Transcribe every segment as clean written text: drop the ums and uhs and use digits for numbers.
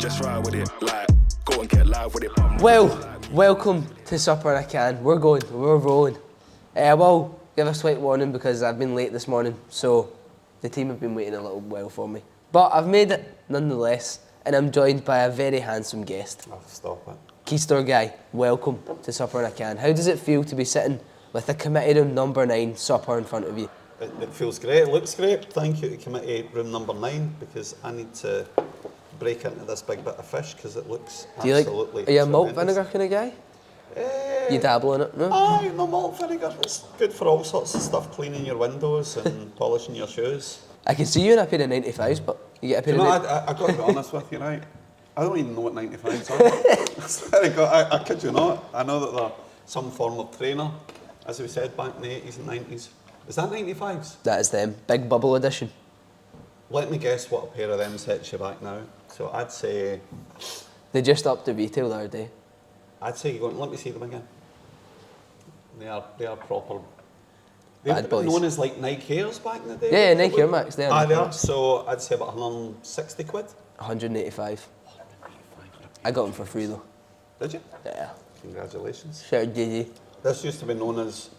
just ride with it, like, go and get live with it. Well, welcome to Supper and a Can. We're rolling. I will give a slight warning because I've been late this morning, so the team have been waiting a little while for me. But I've made it nonetheless, and I'm joined by a very handsome guest. Oh, stop it. Keystore Guy, welcome to Supper and a Can. How does it feel to be sitting with the committee room number 9 supper in front of you? It feels great, it looks great. Thank you to committee room number 9 because I need to break into this big bit of fish because it looks absolutely are you a malt tremendous. vinegar kind of guy? You dabble in it, no? Aye, no malt vinegar. It's good for all sorts of stuff, cleaning your windows and polishing your shoes. I can see you in a pair of 95s, but you get a pair You know, of... I got to be honest with you, right? I don't even know what 95s are. I kid you not. I know that they're some form of trainer, as we said back in the 80s and 90s. Is that 95s? That is them. Big bubble edition. Let me guess what a pair of them sets you back now. So I'd say... They just upped the retail the other day. I'd say you're going, let me see them again. They are proper. They Bad were boys. known as like Nike Airs back in the day. Yeah, Nike Air Max. They are. They are. So I'd say about 160 quid. 185. I got them for free though. Did you? Yeah. Congratulations. Shout out JJ. This used to be known as,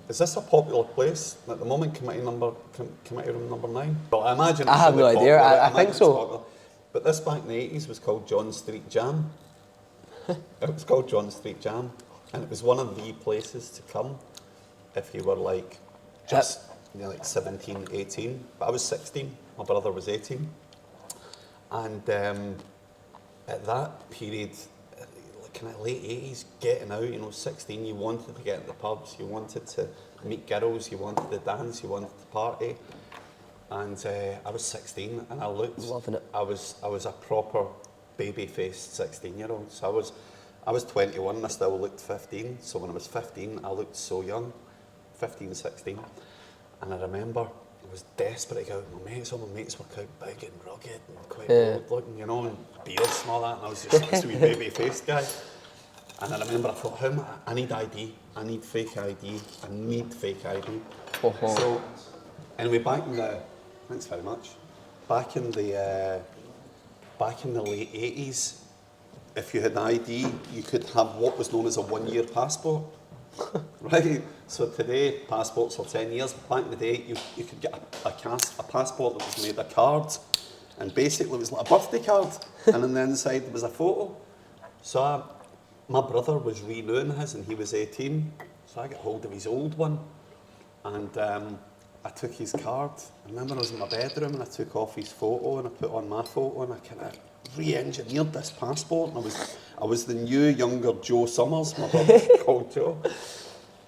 is this a popular place at the moment, committee room number 9? Well, I imagine it's I have really no idea. popular. I think imagine so. it's popular. But this back in the 80s was called John Street Jam. It was called John Street Jam. And it was one of the places to come if you were like just like 17, 18. But I was 16, my brother was 18. And at that period, kind of late 80s, getting out, 16, you wanted to get in the pubs, you wanted to meet girls, you wanted to dance, you wanted to party. And I was 16 and I looked, loving it. I was a proper baby-faced 16-year-old. So I was 21 and I still looked 15. So when I was 15, I looked so young, 15, 16. And I remember I was desperate to go out with my mates. All my mates were quite big and rugged and quite old looking, and beards and all that. And I was just this wee baby-faced guy. And I remember I thought, I need ID, I need fake ID, I need fake ID. So, anyway, thanks very much. Back in the late 80s, if you had ID, you could have what was known as a 1-year passport. Right? So today, passports are 10 years. Back in the day, you could get a passport that was made of cards, and basically it was like a birthday card, and on the inside there was a photo. So my brother was renewing his, and he was 18, so I got hold of his old one, and I took his card. I remember I was in my bedroom and I took off his photo and I put on my photo and I kind of re-engineered this passport. And I was the new, younger Joe Summers, my brother called Joe.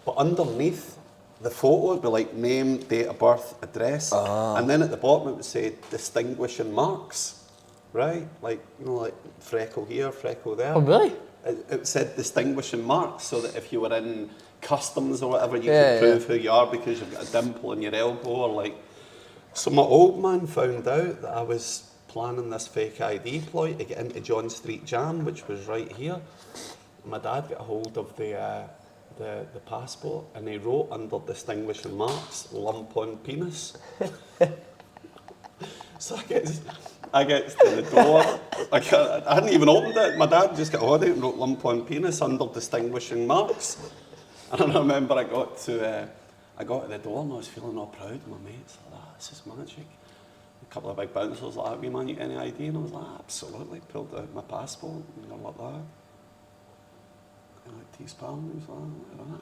But underneath the photo would be like name, date of birth, address. And then at the bottom it would say distinguishing marks, right? Like, like freckle here, freckle there. Oh, really? It said distinguishing marks, so that if you were in customs or whatever, you could prove who you are because you've got a dimple in your elbow or like. So my old man found out that I was planning this fake ID ploy to get into John Street Jam, which was right here. My dad got a hold of the passport and he wrote under distinguishing marks, lump on penis. So I get to the door. I hadn't even opened it. My dad just got hold of it and wrote lump on penis under distinguishing marks. And I remember I got to the door and I was feeling all proud of my mates. Like, this is magic. A couple of big bouncers like, "We man, you any ID?" And I was like, "Absolutely." Pulled out my passport and I like that. And like, "T Spam," he was like,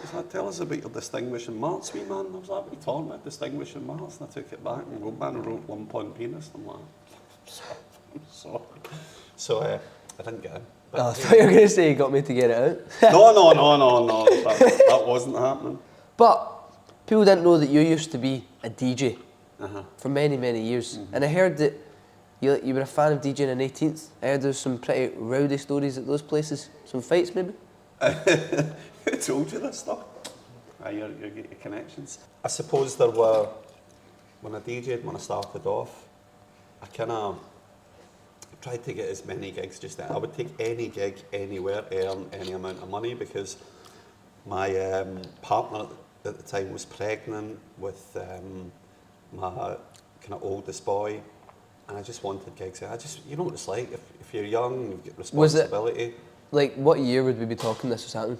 He's like, "Tell us about your distinguishing marks, wee man." I was like, "What are you talking about, distinguishing marks?" And I took it back and the old man wrote lump on penis. I'm like, sorry. So I didn't get in. I thought you were going to say you got me to get it out. No. That wasn't happening. But people didn't know that you used to be a DJ for many, many years. And I heard that you were a fan of DJing in 18th. I heard there's some pretty rowdy stories at those places. Some fights, maybe? Who told you this stuff? Your connections. I suppose there were, when I DJ'd, when I started off, I kind of tried to get as many gigs just then. I would take any gig anywhere, earn any amount of money, because my partner at the time was pregnant with my kind of oldest boy, and I just wanted gigs. You know what it's like if you're young, you've got Was it- responsibility. Like, what year would we be talking this was happening?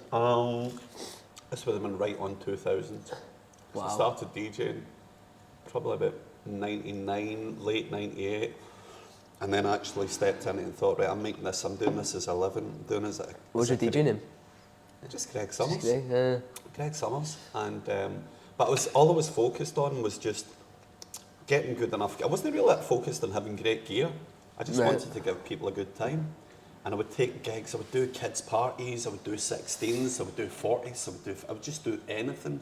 This would have been right on 2000. So Wow. I started DJing probably about 99, late 98, and then actually stepped in it and thought, right, I'm doing this as a living, I'm doing it as a... What was your DJ name? Just Greg Summers. Greg, Greg Summers. And, but all I was focused on was just getting good enough. I wasn't really focused on having great gear. I just Right. wanted to give people a good time. And I would take gigs, I would do kids' parties, I would do 16s, I would do 40s, I would just do anything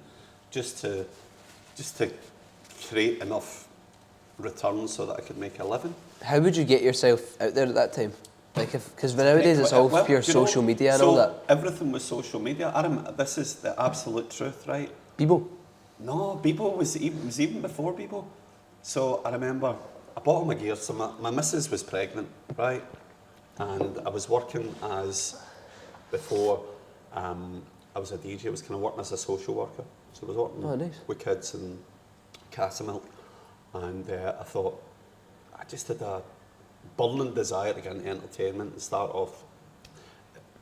just to create enough returns so that I could make a living. How would you get yourself out there at that time? Like, because nowadays it's all pure social media and all that. Everything was social media. This is the absolute truth, right? Bebo? No, Bebo was even before Bebo. So I remember I bought all my gear. So my missus was pregnant, right? And I was working before I was a DJ, I was kind of working as a social worker. So I was working with kids in Castlemilk. And I thought, I just had a burning desire to get into entertainment and start off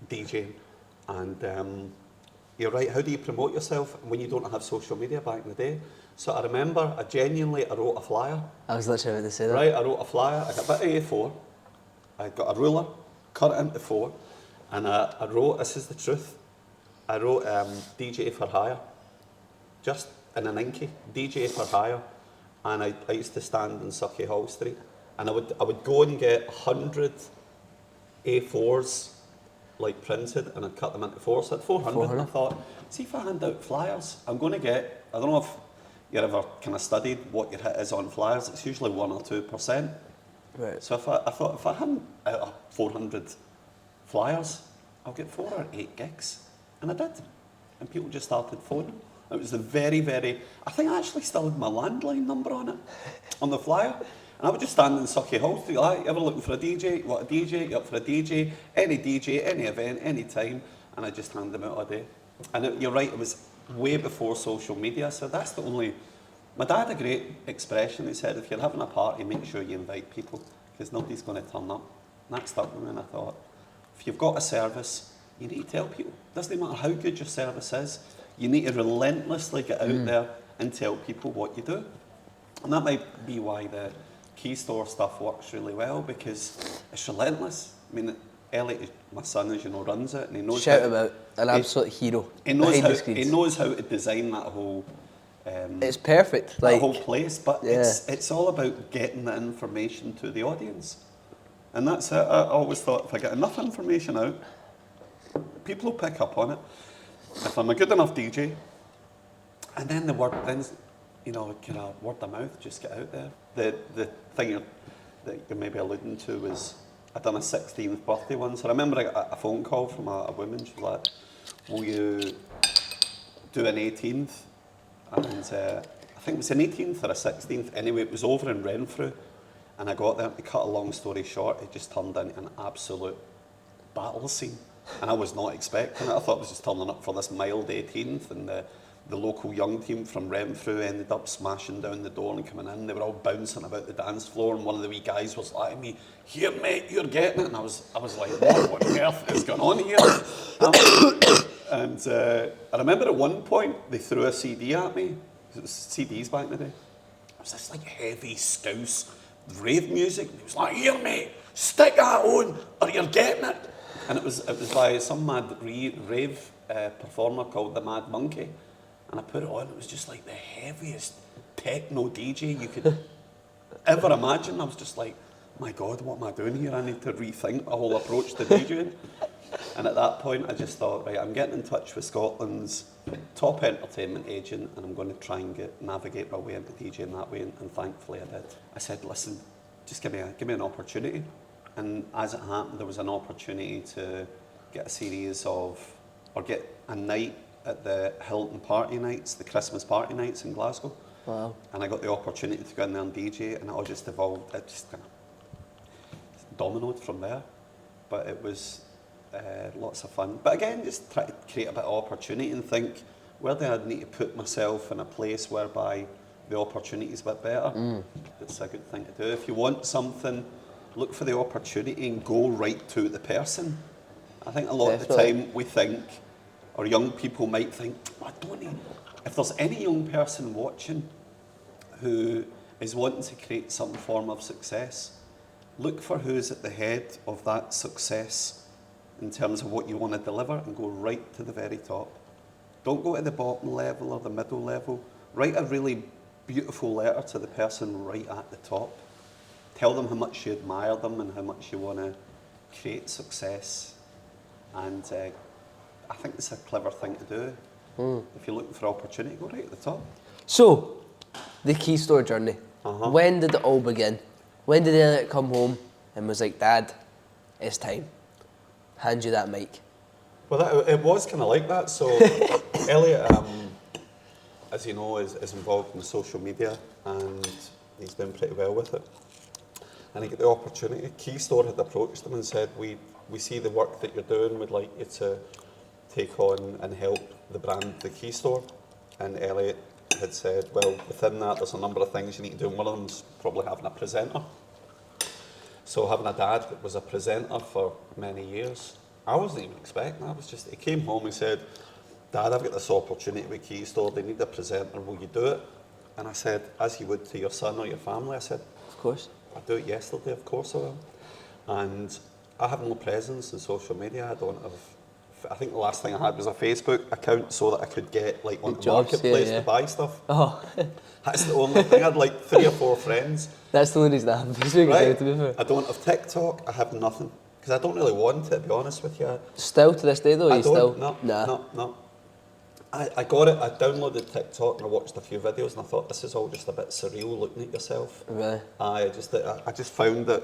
DJing. And you're right, how do you promote yourself when you don't have social media back in the day? So I remember, I wrote a flyer. I was literally about to say that. Right, I wrote a flyer, I got a bit of A4, I got a ruler, cut it into 4, and I wrote, this is the truth, I wrote DJ for hire, just in an inky, DJ for hire, and I used to stand in Sucky Hall Street, and I would go and get 100 A4s like printed, and I'd cut them into 4, so at 400, and I thought, see if I hand out flyers, I'm going to get, I don't know if you ever kind of studied what your hit is on flyers, it's usually 1 or 2%. Right. So I thought if I hand out 400 flyers, I'll get 4 or 8 gigs. And I did. And people just started phoning. It was the very, I think I actually still had my landline number on it, on the flyer. And I would just stand in Sucky Hall Street, like, ever looking for a DJ? You want a DJ? You up for a DJ? Any event, any time. And I just hand them out all day. And you're right, it was way before social media, so that's the only... My dad had a great expression. He said, if you're having a party, make sure you invite people, because nobody's going to turn up. And that stuck with me, and I thought, if you've got a service, you need to tell people. It doesn't matter how good your service is, you need to relentlessly get out there and tell people what you do. And that might be why the Keystore stuff works really well, because it's relentless. I mean, Elliot, my son, as you know, runs it, and he knows... Shout him out, an absolute hero. He knows how to design that whole... it's perfect. That whole place, but it's all about getting the information to the audience. And that's it. I always thought if I get enough information out, people will pick up on it. If I'm a good enough DJ, and then the word, kind of word of mouth, just get out there. The thing that you're maybe alluding to was, I'd done a 16th birthday once. I remember I got a phone call from a woman. She was like, will you do an 18th? And I think it was an 18th or a 16th. Anyway, it was over in Renfrew. And I got there, to cut a long story short, it just turned into an absolute battle scene. And I was not expecting it. I thought I was just turning up for this mild 18th, and the local young team from Renfrew ended up smashing down the door and coming in. They were all bouncing about the dance floor, and one of the wee guys was like, me, here mate, you're getting it. And I was like, what on earth is going on here? I remember at one point, they threw a CD at me. It was CDs back in the day. It was this like heavy Scouse rave music. He was like, here mate, stick that on or you're getting it. And it was by some mad rave performer called the Mad Monkey. And I put it on, it was just like the heaviest techno DJ you could ever imagine. I was just like, my God, what am I doing here? I need to rethink my whole approach to DJing. And at that point, I just thought, right, I'm getting in touch with Scotland's top entertainment agent, and I'm going to try and navigate my way into DJing that way, and thankfully I did. I said, listen, just give me an opportunity. And as it happened, there was an opportunity to get get a night at the Hilton party nights, the Christmas party nights in Glasgow. Wow. And I got the opportunity to go in there and DJ, and it all just evolved, it just kind of dominoed from there. But it was lots of fun. But again, just try to create a bit of opportunity and think, where do I need to put myself in a place whereby the opportunity's a bit better, it's a good thing to do. If you want something, look for the opportunity and go right to the person. I think a lot of the time we think, or young people might think, if there's any young person watching who is wanting to create some form of success, look for who's at the head of that success in terms of what you want to deliver and go right to the very top. Don't go to the bottom level or the middle level. Write a really beautiful letter to the person right at the top. Tell them how much you admire them and how much you want to create success. And I think it's a clever thing to do. If you're looking for opportunity, go right at the top. So, the Keystore journey. When did it all begin? When did Elliot come home and was like, Dad, it's time. Hand you that mic. Well, it was kind of like that. So, Elliot, as you know, is involved in social media and he's doing pretty well with it. And he got the opportunity. Keystore had approached him and said, we see the work that you're doing, we'd like you to take on and help the brand, the Keystore. And Elliot had said, well, within that, there's a number of things you need to do, and one of them's probably having a presenter. So having a dad that was a presenter for many years, I wasn't even expecting that. He came home and said, Dad, I've got this opportunity with Keystore, they need a presenter, will you do it? And I said, as you would to your son or your family, I said, of course. I'd do it yesterday, of course I will. And I have no presence in social media. I think the last thing I had was a Facebook account so that I could get like on the marketplace to buy stuff. Oh. That's the only thing. I had like 3 or 4 friends. That's the only reason I have Facebook, right? To be fair. I don't have TikTok, I have nothing. Because I don't really want it, to be honest with you. Still to this day though, No. I got it, I downloaded TikTok and I watched a few videos and I thought this is all just a bit surreal looking at yourself. Really? I just found it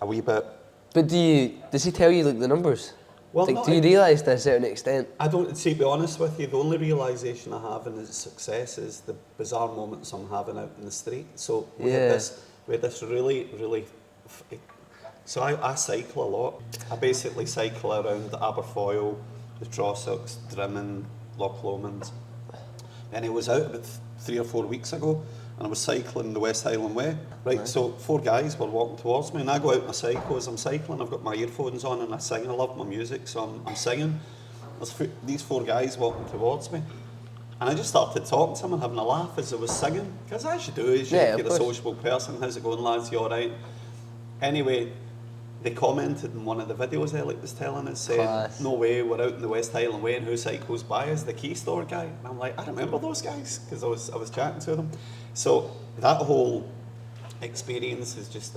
a wee bit. But does he tell you like the numbers? Well, like, do you realise to a certain extent? I don't, to be honest with you, the only realisation I have in his success is the bizarre moments I'm having out in the street. So we had this really, really, so I cycle a lot. I basically cycle around Aberfoyle, the Trossachs, Drimmen, Loch Lomond. And it was out about 3 or 4 weeks ago, and I was cycling the West Highland Way. Right, so 4 guys were walking towards me, and I go out and I cycle. As I'm cycling, I've got my earphones on and I sing. I love my music, so I'm singing. There's these 4 guys walking towards me, and I just started talking to them and having a laugh as I was singing, because as you do, as you're a sociable person, how's it going, lads, you alright? Anyway, they commented in one of the videos Elliot was telling us, saying, no way, we're out in the West Highland Way and who cycles by us? The Keystore Guy. And I'm like, I remember those guys, because I was chatting to them. So that whole experience is just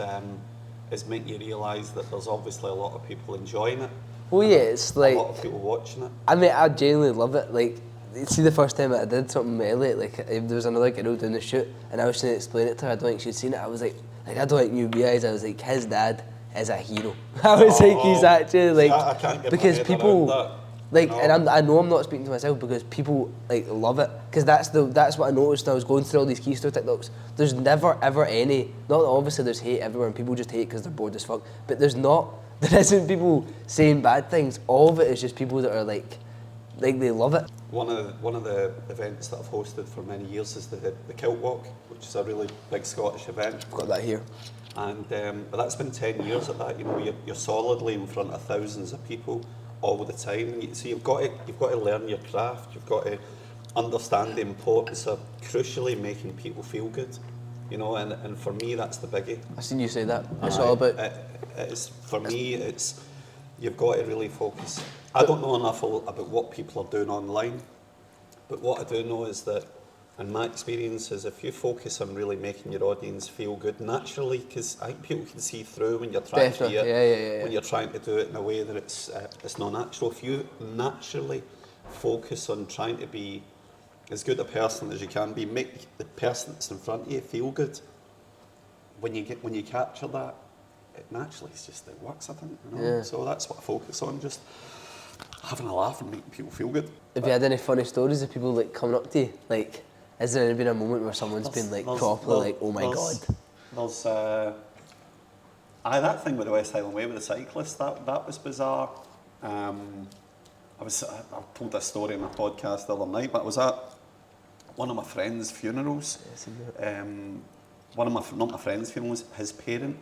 is making you realise that there's obviously a lot of people enjoying it. Well, yeah, it's like... a lot of people watching it. I mean, I genuinely love it. Like, see, the first time I did something with Elliot, like, there was another girl doing the shoot, and I was trying to explain it to her. I don't think she'd seen it. I was like I don't think you realise. I was like, his dad is a hero. I was like, he's actually like, I can't get because my head people around that. like, and I know I'm not speaking to myself because people like love it, because that's what I noticed when I was going through all these Keystore TikToks. There's never ever any, not obviously there's hate everywhere and people just hate because they're bored as fuck, but there isn't people saying bad things. All of it is just people that are like they love it. One of the events that I've hosted for many years is the Kilt Walk, which is a really big Scottish event. I've got that here. And but that's been 10 years at that. You know, you're solidly in front of thousands of people all the time. And so you've got to learn your craft. You've got to understand the importance of crucially making people feel good. You know, and for me that's the biggie. I've seen you say that. It's all about. For me, you've got to really focus. I don't know enough about what people are doing online, but what I do know is that, in my experience, is if you focus on really making your audience feel good naturally, because I think people can see through when you're trying to do it, when you're trying to do it in a way that it's not natural. If you naturally focus on trying to be as good a person as you can be, make the person that's in front of you feel good. When you capture that, it naturally it works, I think. You know? Yeah. So that's what I focus on, just having a laugh and making people feel good. Have you had any funny stories of people like coming up to you? Like, has there been a moment where someone's been like properly like, oh my god? There's that thing with the West Highland Way with the cyclist, that was bizarre. I told this story in my podcast the other night, but I was at one of my friends' funerals. One of my, not my friend's funerals, his parent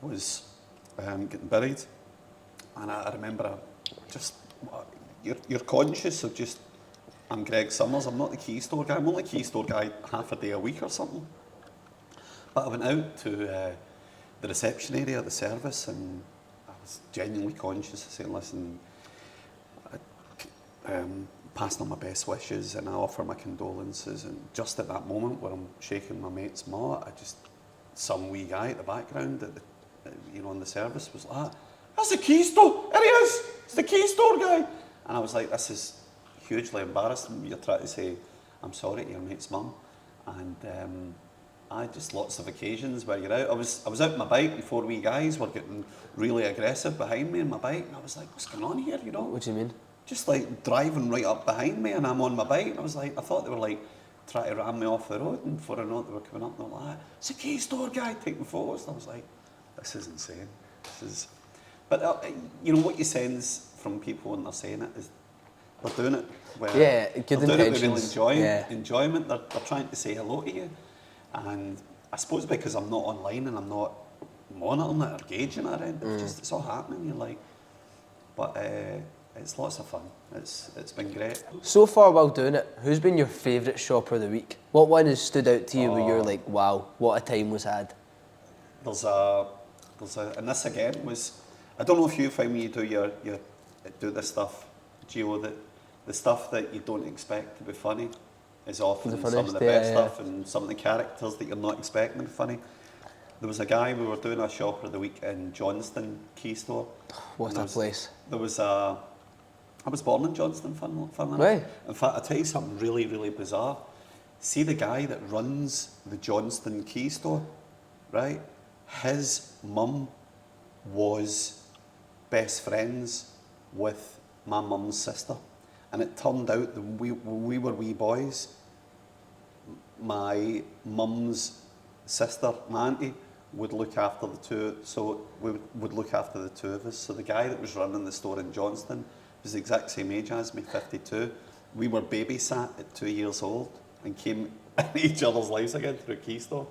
was getting buried. And I remember you're conscious of just, I'm Greg Summers, I'm not the Keystore Guy, I'm only Keystore Guy half a day a week or something. But I went out to the reception area of the service and I was genuinely conscious of saying, listen, passing on my best wishes and I offer my condolences, and just at that moment where I'm shaking my mate's mullet, some wee guy at the background at the, in the service was like, that's the Keystore, there he is, it's the Keystore Guy. And I was like, this is hugely embarrassing. You're trying to say, I'm sorry to your mate's mum. And just lots of occasions where you're out. I was out on my bike and 4 wee guys were getting really aggressive behind me on my bike, and I was like, what's going on here, What do you mean? Just like driving right up behind me and I'm on my bike, and I was like, I thought they were like trying to ram me off the road, and before I know it they were coming up and they were like, it's a Keystore Guy taking photos. And I was like, this is insane. But what you sense from people when they're saying it is they're doing it where good they're doing intentions. it with enjoyment. They're trying to say hello to you. And I suppose because I'm not online and I'm not monitoring it or gauging it, it's all happening. You're like, but it's lots of fun. It's been great. So far while doing it, who's been your favourite shopper of the week? What one has stood out to you where you're like, wow, what a time was had? And this again was, I don't know if you find when you do this stuff, Gio, that the stuff that you don't expect to be funny is often some of the best stuff, and some of the characters that you're not expecting to be funny. There was a guy, we were doing a shopper of the week in Johnston, Keystore. What a place. I was born in Johnston, fun enough. Right. In fact, I'll tell you something really, really bizarre. See the guy that runs the Johnston Keystore, right? His mum was best friends with my mum's sister. And it turned out that when we were wee boys, my mum's sister, my auntie, would look after the two, so we would look after the two of us. So the guy that was running the store in Johnston was the exact same age as me, 52. We were babysat at 2 years old and came in each other's lives again through Keystore.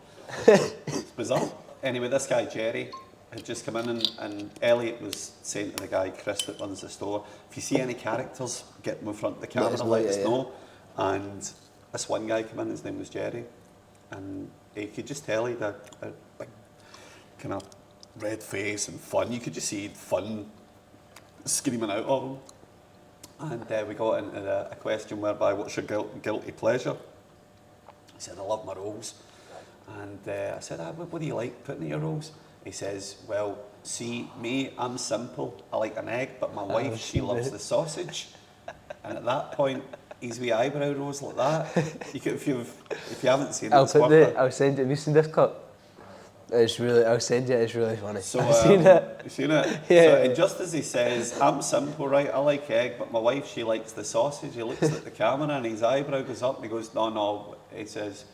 It's bizarre. Anyway, this guy, Jerry, had just come in and Elliot was saying to the guy, Chris, that runs the store, if you see any characters, get them in front of the camera, let us know. And this one guy came in, his name was Jerry, and you could just tell he had a big kind of red face and fun. You could just see fun screaming out of him. And we got into a question whereby, what's your guilty pleasure? He said, I love my rolls. And I said, what do you like putting in your rolls? He says, well, see, me, I'm simple. I like an egg, but my wife, she loves the sausage. And at that point, his wee eyebrow rose like that. If you haven't seen it, I'll send it. Have you seen this cut? I'll send you. It's really funny. So, I've seen it. You've seen it? Yeah. So, and just as he says, I'm simple, right? I like egg, but my wife, she likes the sausage. He looks at the camera and his eyebrow goes up and he goes, no. He says,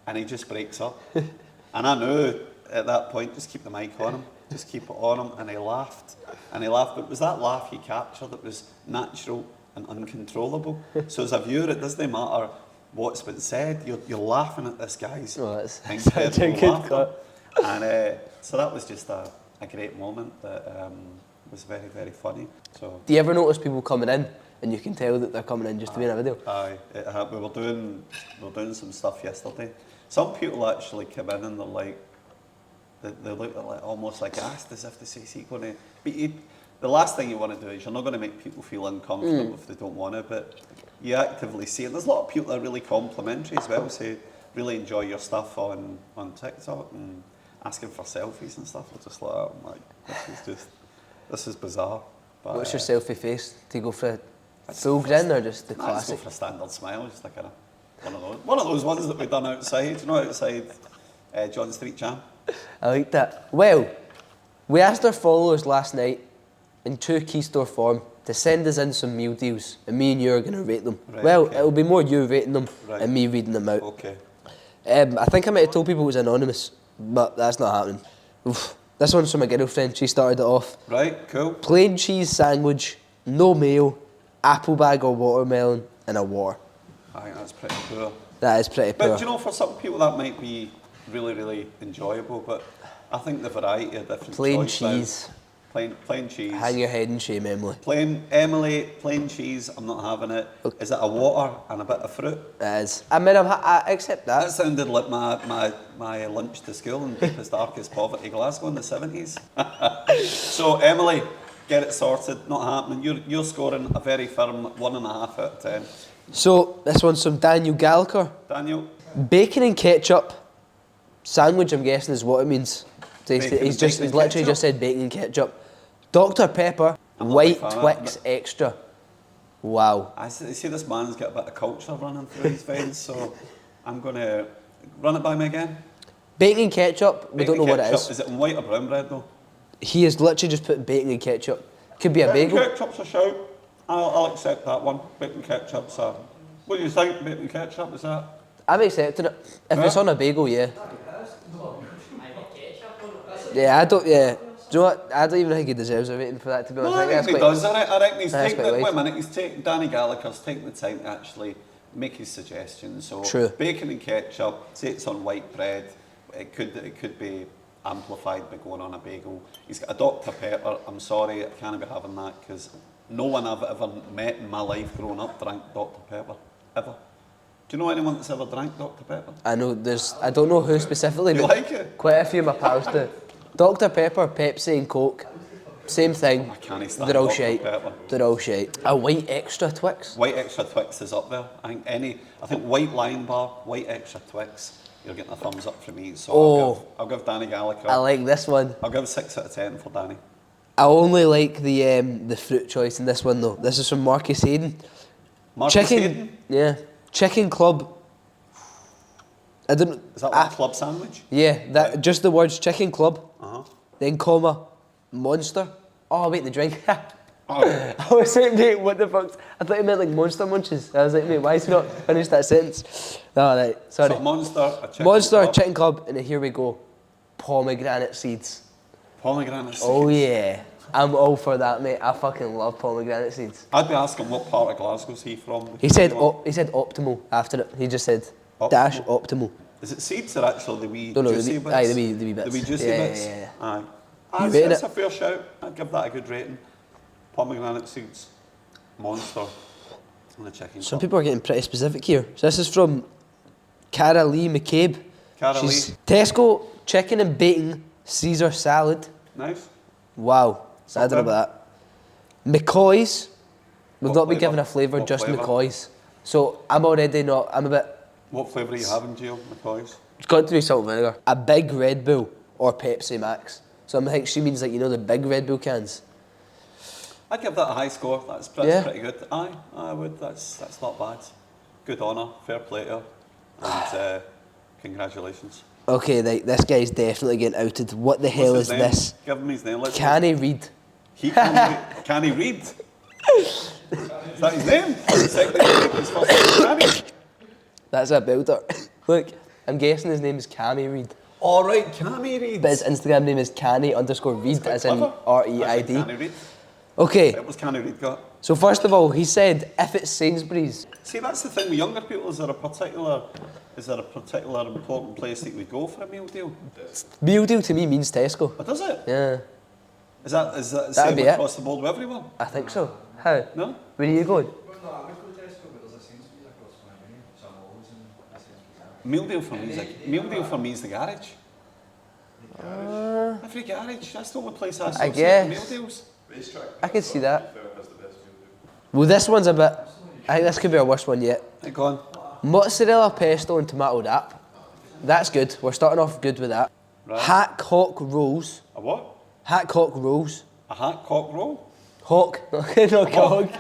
and he just breaks up. And I knew at that point, just keep the mic on him. Just keep it on him. And he laughed. And he laughed. But it was that laugh he captured that was natural and uncontrollable. So as a viewer, it doesn't matter what's been said. You're laughing at this guy's that's such a good cut. And so that was just a great moment that was very, very funny. So, do you ever notice people coming in and you can tell that they're coming in just to be in a video? Aye, we were doing some stuff yesterday. Some people actually come in and they're like, they look like almost like asked as if to say, see, going to. But the last thing you want to do is you're not going to make people feel uncomfortable if they don't want to, but you actively see it. There's a lot of people that are really complimentary as well, say really enjoy your stuff on TikTok and asking for selfies and stuff. We're just like, oh my, this is bizarre. But, what's your selfie face? Do you go for a full grin or just the classic? I just go for a standard smile, just like one of those ones that we've done outside, outside John Street Jam. I like that. Well, we asked our followers last night in true Keystore form to send us in some meal deals, and me and you are going to rate them. Right, well, okay. It'll be more you rating them and me reading them out. Okay. I think I might have told people it was anonymous, but that's not happening. Oof. This one's from my girlfriend. She started it off. Right, cool. Plain cheese sandwich, no mayo, apple bag or watermelon, and a water. I think that's pretty poor. That is pretty poor. But do you know, for some people that might be really, really enjoyable, but I think the variety of different Plain choice cheese. Plain cheese. Hang your head in shame, Emily. Plain cheese, I'm not having it. Okay. Is it a water and a bit of fruit? It is. I mean, I accept that. That sounded like my lunch to school in deepest, darkest poverty, Glasgow in the 70s. So, Emily, get it sorted, not happening. You're scoring a very firm 1.5 out of 10. So, this one's from Daniel Gallagher. Daniel? Bacon and ketchup sandwich, I'm guessing, is what it means. So he's Bacon and literally ketchup? just said bacon and ketchup. Dr. Pepper, I'm not white a big fan of Twix it. extra. Wow. I see this man's got a bit of culture running through his veins, so I'm going to run it by me again. Bacon and ketchup, we Bacon don't know what it ketchup. is. Is it in white or brown bread though? He has literally just put bacon and ketchup. Could be a Bacon bagel. ketchup's a shout. I'll accept that one. Bacon ketchup's a... What do you think? Bacon ketchup, is that? I'm accepting it. If it's Yeah. on a bagel, yeah. Yeah, do you know what? I don't even think he deserves a rating for that, to be honest. No, I that's think he quite- does. I reckon he's that's taken quite it. Wait a wide. minute, Danny Gallagher's taking the time to actually make his suggestions. So True. bacon and ketchup, say it's on white bread. It could be amplified by going on a bagel. He's got a Dr. Pepper. I'm sorry, I can't be having that because no one I've ever met in my life growing up drank Dr. Pepper, ever. Do you know anyone that's ever drank Dr. Pepper? I know I don't know who specifically, You but like it? quite a few of my pals do. Dr. Pepper, Pepsi and Coke, same thing. I can't stand They're all Dr. shite. Pepper. They're all shite. A white extra Twix? White extra Twix is up there. I think white Lion Bar, white extra Twix. You're getting a thumbs up from me. So Oh. I'll give Danny Gallagher. I like this one. I'll give 6 out of 10 for Danny. I only like the fruit choice in this one though. This is from Marcus Hayden. Marcus Chicken, Hayden? yeah. Chicken club. I don't. Is that like a club sandwich? Yeah, that just the words chicken club, Uh-huh. then comma, monster. Oh wait, the drink. Oh. I was like, mate, what the fuck? I thought he meant like Monster Munches. I was like, mate, why is he not finished that sentence? Oh, right, sorry. So Monster, a chicken Monster, club, chicken club, and then here we go. Pomegranate seeds. pomegranate seeds. Oh yeah, I'm all for that, mate. I fucking love pomegranate seeds. I'd be asking what part of Glasgow's he from. He said, You know, he said optimal after it. He just said Optimal? dash optimal. Is it seeds or actually the wee No, juicy the bits? aye, the wee bits. The wee juicy Yeah, bits? yeah, yeah. Aye. You rating That's it? a fair shout. I'd give that a good rating. Pomegranate seeds, Monster, and the chicken Some club. people are getting pretty specific here. So this is from Cara Lee McCabe. Cara She's Lee. Tesco chicken and bacon Caesar salad. Nice. Wow. So I don't know bad. about that. McCoy's. We've What not been flavour? given a flavour, What just flavour? McCoy's. So I'm already not. I'm a bit. What flavour are you having, Gio, McCoy's? It's got to be salt and vinegar. A big Red Bull or Pepsi Max. So I think she means like the big Red Bull cans. I'd give that a high score. That's Yeah. pretty good. Aye, I would. That's not bad. Good honour. Fair play to her. And congratulations. Okay, this guy's definitely getting outed. What the hell What's is his name? this? Give him his name. Let's Can he read? He can he read? Is that his name? His first name, can he? That's a builder. Look, I'm guessing his name is Cammy Reed. All right, can he read? But his Instagram name is Canny_Reed, as in Clever. R-E-I-D. Can he read? Okay, What was can he read got? so first of all, he said if it's Sainsbury's. See, that's the thing with younger people. Is there a particular important place that we go for a meal deal? Meal deal to me means Tesco. Or does it? Yeah, Is that the That'd same be it. across the board with everyone? I think so. How? No? Where are you going? Meal deal for me is the garage. Every garage. That's the only place I associate guess. meal deals. I can see that. Well, this one's a bit... I think this could be our worst one yet. Hey, go on. Mozzarella, pesto and tomato wrap. That's good. We're starting off good with that. Right. Hack Hawk rolls. A what? Hack Hawk rolls. A hat cock roll? Hawk. No, hog.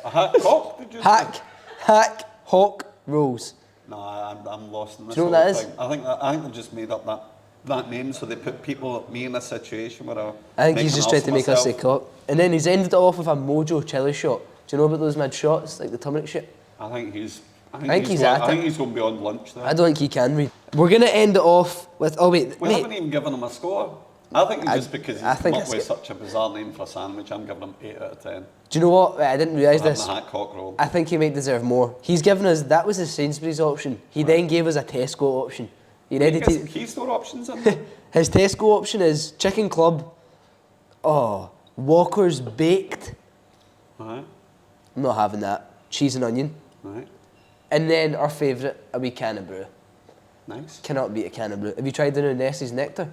A hat cock? Did you say? Hack Hawk rolls. No, I'm lost in this. Do you know what whole that is? thing. I think they've just made up that name so they put people, me in a situation where I think he's just trying to make us say cock. And then he's ended it off with a Mojo chili shot. Do you know about those mad shots, like the turmeric shit? I think he's he's going, at I think it. he's going beyond lunch there. I don't think he can read. We're going to end it off with... Oh, wait, We mate. haven't even given him a score. I think just because I he's think come up with it's- such a bizarre name for a sandwich, I'm giving him 8 out of 10. Do you know what? I didn't realise Having this. a hat cock roll. I think he might deserve more. He's given us, that was his Sainsbury's option. He then gave us a Tesco option. He ready He gets to... Keystore options in there. His Tesco option is chicken club, Walker's baked. Right, I'm not having that. Cheese and onion. right, And then our favourite, a wee can of brew. nice. Cannot beat a can of brew. Have you tried the new Nessie's Nectar?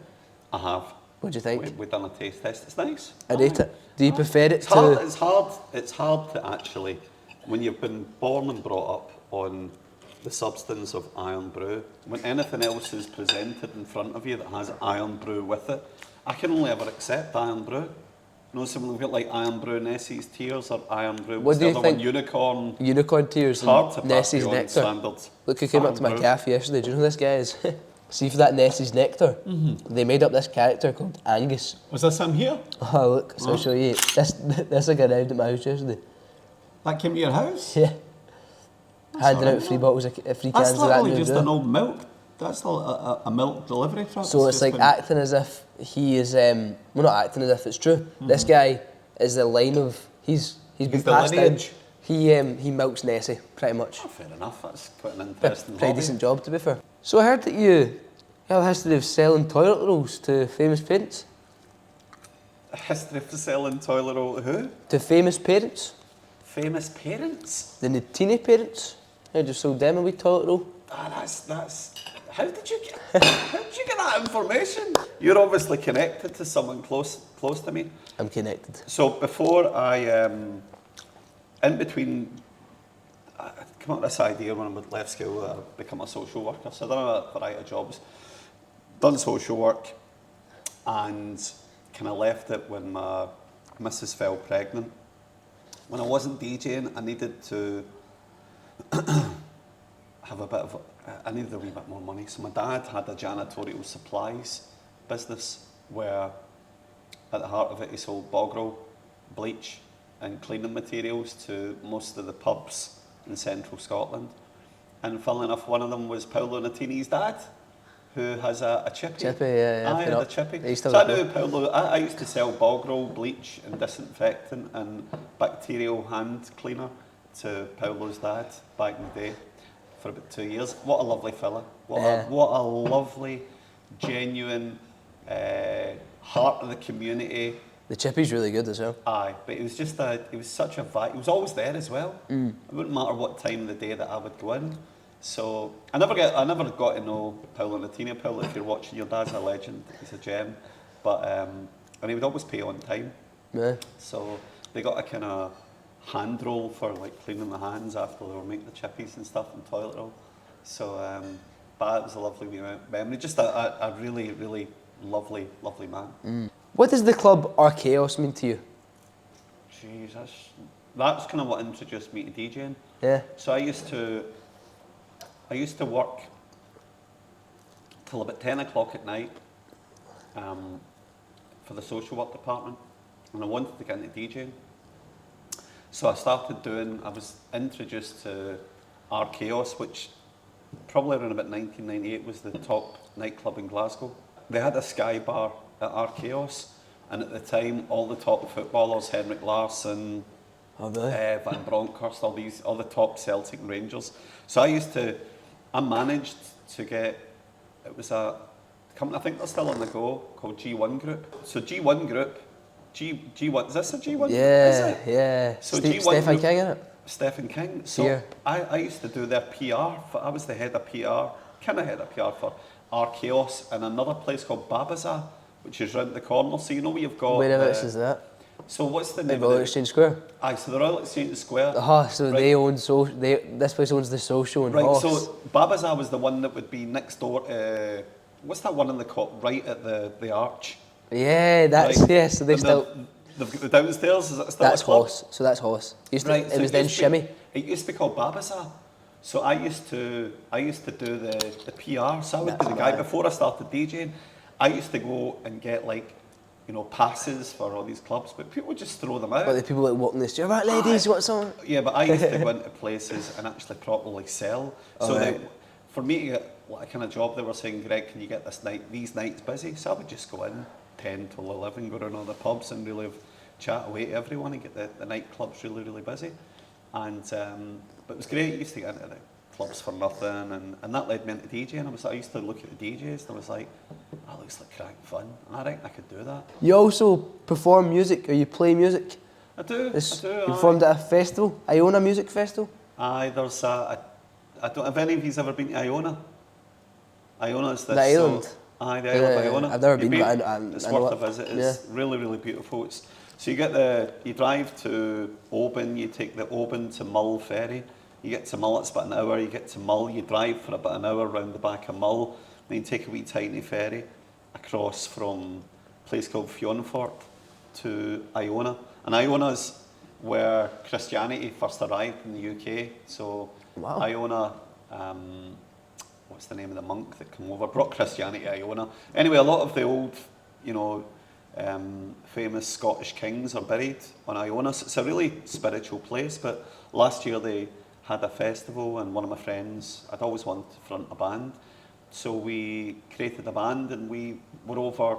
I have. What do you think? We've done a taste test. It's nice. I rate it. Do you prefer it It's to... hard. It's hard to actually, when you've been born and brought up on the substance of iron brew, when anything else is presented in front of you that has iron brew with it, I can only ever accept iron brew. You know, something like iron brew Nessie's Tears or iron brew. What what's do the you other one? think? Unicorn. Unicorn Tears It's hard to and pass Nessie's beyond Nectar. standards. Look who came up to my Iron brew. cafe yesterday. Do you know who this guy is? See, for that Nessie's Nectar, they made up this character called Angus. Was this him here? Oh, look, so I'll show you. This guy arrived at my house yesterday. That came to your house? Yeah. Handing alright, out free no. bottles of free That's cans of that literally new just brew. an old milk. That's a milk delivery truck. So it's just like been- acting as if he is, well, not acting as if it's true. This guy is the line of, he's been He's the passed down. lineage. He milks Nessie, pretty much. Oh, fair enough. That's quite an A interesting pretty hobby. decent job, to be fair. So I heard that you have a history of selling toilet rolls to famous parents. A history of selling toilet roll to who? To famous parents? Famous parents. The Nutini parents? I just sold them a wee toilet roll. Ah, that's. How did you get that information? You're obviously connected to someone close to me. I'm connected. So before I, in between, I came up with this idea when I left school that I'd become a social worker. So I've done a variety of jobs, done social work, and kind of left it when my missus fell pregnant. When I wasn't DJing, I needed to have a bit of, I needed a wee bit more money. So my dad had a janitorial supplies business where at the heart of it he sold bog roll, bleach and cleaning materials to most of the pubs in central Scotland. And funnily enough, one of them was Paolo Nutini's dad, who has a chippy. Chippy, yeah, I I've been had a up. chippy. I used to So I have a knew Paolo, I used to sell bog roll, bleach and disinfectant and bacterial hand cleaner to Paolo's dad back in the day for about 2 years. What a lovely fella. Yeah. What a lovely, genuine, heart of the community. The chippy's really good as well. Aye, but it was just it was such a vibe. He was always there as well. It wouldn't matter what time of the day that I would go in. So I never got to know Paolo Nutini. Paolo, if you're watching, your dad's a legend. He's a gem. But and he would always pay on time. Yeah. So they got a kind of hand roll for like cleaning the hands after they were making the chippies and stuff and toilet roll. So but it was a lovely wee memory. Just a really, really lovely, lovely man. What does the club Archaeos mean to you? Jeez, that's kind of what introduced me to DJing. Yeah. So I used to work till about 10 o'clock at night for the social work department, and I wanted to get into DJing. So I was introduced to Archaeos, which probably around about 1998 was the top nightclub in Glasgow. They had a Sky bar at Archaeos, and at the time all the top footballers, Henrik Larsson, Oh, really? Van Bronckhorst, all the top Celtic and Rangers. So I managed to get, it was a company, I think they're still on the go, called G1 Group. So G1 Group, G1, is this a G1? Is Yeah, it? yeah. So Stefan Group- King, innit? Stephen King. So Here. I used to do their PR. I was the head of PR, kind of head of PR for Archaeos and another place called Babaza, which is round the corner. So you know where you've got... Whereabouts is that? So what's the The name Royal of it? Exchange Square. Aye, so the Royal Exchange Square. So Right. they own this place owns the social and Right, Hoss. so Babaza was the one that would be next door. What's that one in the right at the arch? Yeah, that's Right. yeah. So they And still the downstairs, is it still that's a club? Hoss. So that's Hoss. Right, It so was then used to Shimmy. It used to be called Babaza. So I used to do the PR. So I would be That's the guy mad. before I started DJing. I used to go and get like, passes for all these clubs, but people would just throw them out. But the people like walking the street, right, ladies, you want some? Yeah, but I used to go into places and actually properly sell. So Alright. for me to get what kind of job they were saying, Greg, can you get these nights busy? So I would just go in, 10 till 11, go around all the pubs and really chat away to everyone and get the nightclubs really, really busy. And but it was great. I used to get into the clubs for nothing, and that led me into DJing. I used to look at the DJs and I was like, that looks like cracking fun, and I reckon I could do that. You also perform music, or you play music? I do. You performed at a festival, Iona Music Festival? Aye, there's I don't. Have any of you ever been to Iona? Iona's this. The island? Aye, the island of Iona. I've never been, but it's I know worth it. a visit. It's really, really beautiful. So you drive to Oban, you take the Oban to Mull ferry. You get to Mull, it's about an hour. You get to Mull, you drive for about an hour round the back of Mull. Then you take a wee tiny ferry across from a place called Fionfort to Iona. And Iona's where Christianity first arrived in the UK. So wow. Iona, what's the name of the monk that came over? Brought Christianity to Iona. Anyway, a lot of the old, famous Scottish kings are buried on Iona. So it's a really spiritual place. But last year they had a festival, and one of my friends, I'd always wanted to front a band. So we created a band, and we were over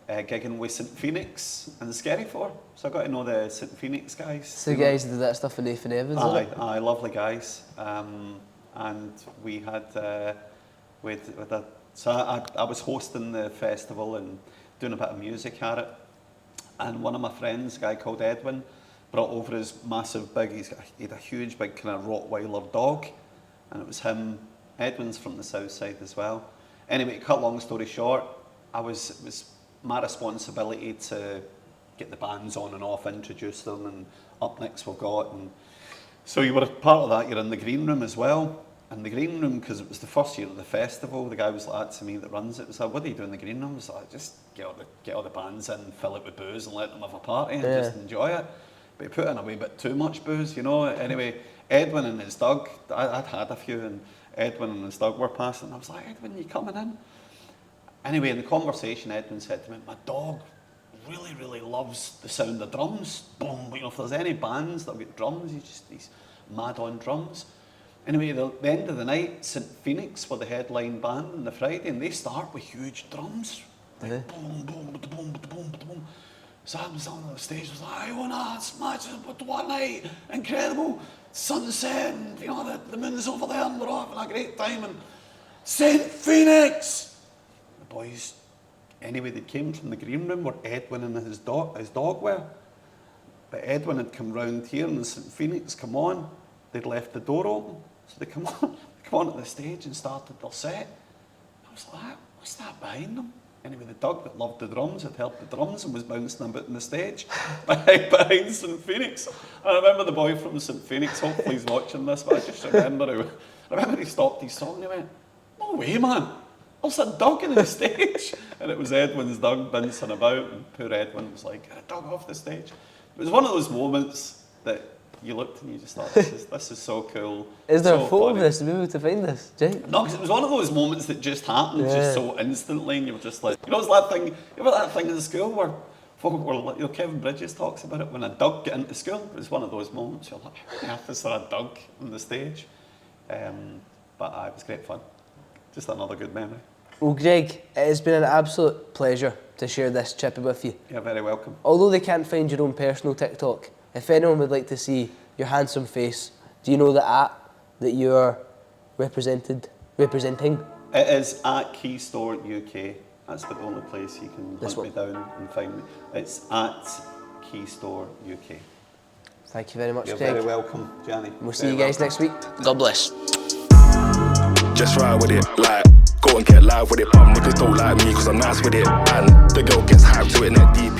gigging with St Phoenix and the Scary Four. So I got to know the St Phoenix guys. So the guys that did that stuff in Nathan Evans, Aye, lovely guys. And we had, so I was hosting the festival and doing a bit of music at it. And one of my friends, a guy called Edwin, brought over his massive big, he had a huge big kind of Rottweiler dog. And it was him. Edwin's from the south side as well. Anyway, cut long story short, it was my responsibility to get the bands on and off, introduce them, and up next we've got. And so you were part of that, you're in the green room as well. And the green room, because it was the first year of the festival, the guy was like that to me that runs it, was like, what do you do in the green room? I was like, just get all the bands in, fill it with booze and let them have a party and just enjoy it. But he put in a wee bit too much booze, Anyway, Edwin and his dog, I'd had a few, and Edwin and his dog were passing, and I was like, Edwin, you coming in? Anyway, in the conversation, Edwin said to me, my dog really, really loves the sound of drums. Boom, if there's any bands that have got drums, he's mad on drums. Anyway, the end of the night, St Phoenix were the headline band on the Friday, and they start with huge drums. Like boom, boom, boom, boom, boom. So I was on the stage, I was like, I want to smash it with one night, incredible sunset, and the moon's over there, and we're all having a great time, and St Phoenix! The boys, anyway, they came from the green room where Edwin and his dog were. But Edwin had come round here, and St Phoenix come on, they'd left the door open, so they come on at the stage and started their set. I was like, what's that behind them? Anyway, the dog that loved the drums had helped the drums and was bouncing about on the stage behind St Phoenix. And I remember the boy from St Phoenix, hopefully he's watching this, but I just remember he stopped his song and he went, no way, man, there's a dog on the stage. And it was Edwin's dog bouncing about, and poor Edwin was like, get a dog off the stage. It was one of those moments that you looked and you just thought, this is so cool. Is there so a photo funny. of this? To be able to find this, Jake? No, because it was one of those moments that just happened just so instantly, and you were just like, it's that thing, that thing in school where folk were like, Kevin Bridges talks about it, when a dog get into school. It was one of those moments, you're like, how on earth is there a dog on the stage? But it was great fun. Just another good memory. Well, Greg, it has been an absolute pleasure to share this chippy with you. You're very welcome. Although they can't find your own personal TikTok, if anyone would like to see your handsome face, do you know the app that you're representing? It is at Keystore UK. That's the only place you can hunt me down and find me. It's at Keystore UK. Thank you very much, You're Greg. very welcome, Johnny. We'll see you guys next week. God bless. Just ride with it, like, go and get live with it. But niggas don't like me cause I'm nice with it. And the girl gets hyped to it, neck deep